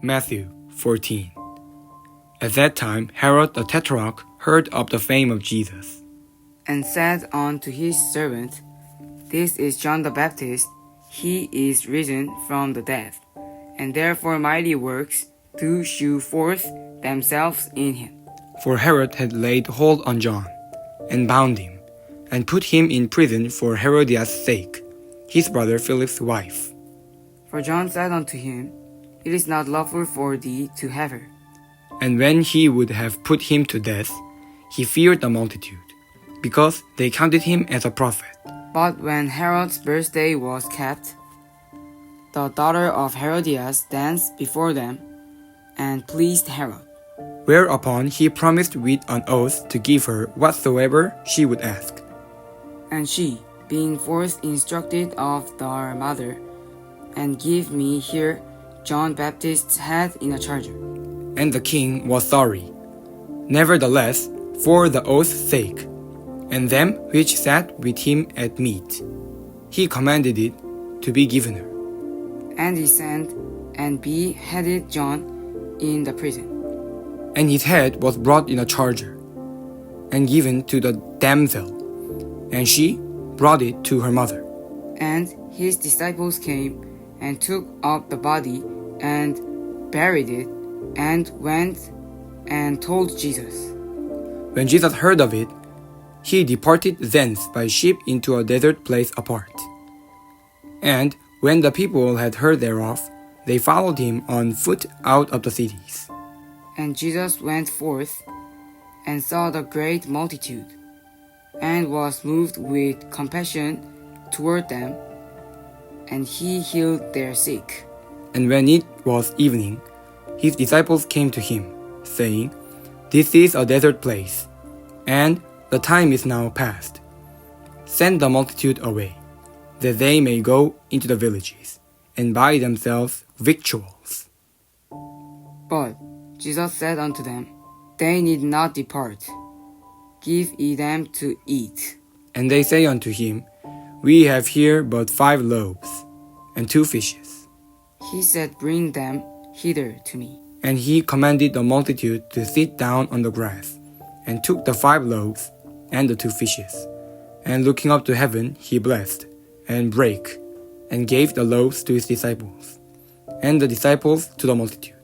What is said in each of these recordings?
Matthew 14. At that time Herod the tetrarch heard of the fame of Jesus, and said unto his servant, This is John the Baptist, he is risen from the dead, and therefore mighty works do shew forth themselves in him. for Herod had laid hold on John, and bound him, and put him in prison for Herodias' sake, his brother Philip's wife. For John said unto him, It is not lawful for thee to have her. And when he would have put him to death, he feared the multitude, because they counted him as a prophet. But when Herod's birthday was kept, the daughter of Herodias danced before them, and pleased Herod. Whereupon he promised with an oath to give her whatsoever she would ask. And she, being forth instructed of their mother, and give me here John Baptist's head in a charger. And the king was sorry. Nevertheless, for the oath's sake, and them which sat with him at meat, he commanded it to be given her. And he sent and beheaded John in the prison. And his head was brought in a charger, and given to the damsel, and she brought it to her mother. And his disciples came and took up the body and buried it, and went and told Jesus. When Jesus heard of it, he departed thence by ship into a desert place apart. And when the people had heard thereof, they followed him on foot out of the cities. And Jesus went forth, and saw the great multitude, and was moved with compassion toward them, and he healed their sick. And when it was evening, his disciples came to him, saying, This is a desert place, and the time is now past. Send the multitude away, that they may go into the villages, and buy themselves victuals. But Jesus said unto them, They need not depart. Give ye them to eat. And they say unto him, We have here but 5 loaves, and 2 fishes. He said, Bring them hither to me. And he commanded the multitude to sit down on the grass, and took the 5 loaves and the 2 fishes. And looking up to heaven, he blessed, and brake, and gave the loaves to his disciples, and the disciples to the multitude.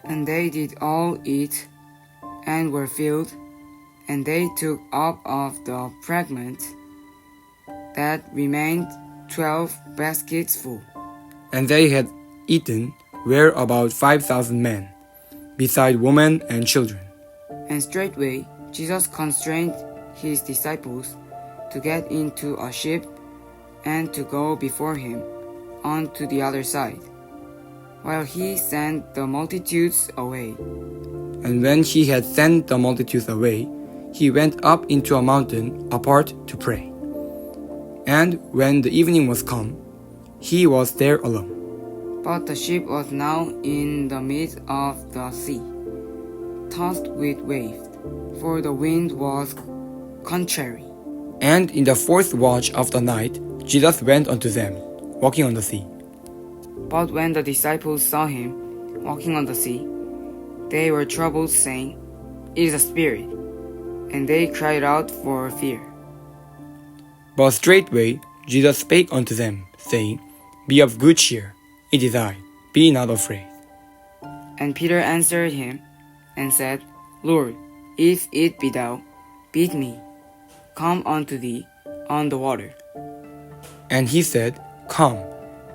And they did all eat, and were filled, and they took up of the fragment that remained 12 baskets full. And they had eaten were about 5,000 men, beside women and children. And straightway Jesus constrained his disciples to get into a ship, and to go before him unto the other side, while he sent the multitudes away. And when he had sent the multitudes away, he went up into a mountain apart to pray. And when the evening was come, he was there alone. But the ship was now in the midst of the sea, tossed with waves, for the wind was contrary. And in the 4th watch of the night, Jesus went unto them, walking on the sea. But when the disciples saw him walking on the sea, they were troubled, saying, It is a spirit. And they cried out for fear. But straightway Jesus spake unto them, saying, Be of good cheer, it is I, be not afraid. And Peter answered him, and said, Lord, if it be thou, bid me come unto thee on the water. And he said, Come.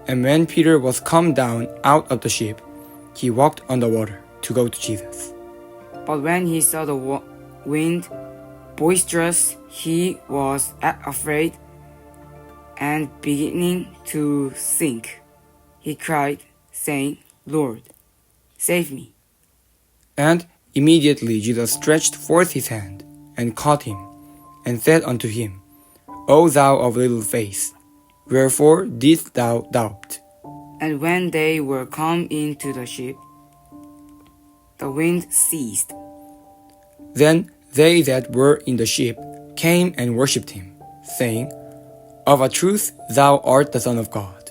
And when Peter was come down out of the ship, he walked on the water to go to Jesus. But when he saw the wind boisterous, he was afraid, and beginning to sink, he cried, saying, Lord, save me. And immediately Jesus stretched forth his hand, and caught him, and said unto him, O thou of little faith, wherefore didst thou doubt? And when they were come into the ship, the wind ceased. Then they that were in the ship came and worshipped him, saying, Of a truth thou art the Son of God.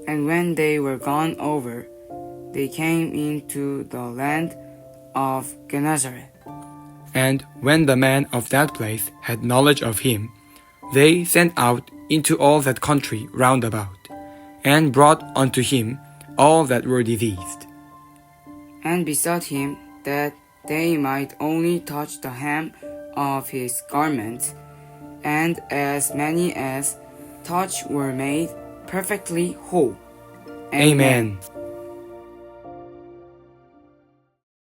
And when they were gone over, they came into the land of Gennesaret. And when the men of that place had knowledge of him, they sent out into all that country round about, and brought unto him all that were diseased, And besought him that they might only touch the hem of his garment, and as many as touched were made perfectly whole. Amen.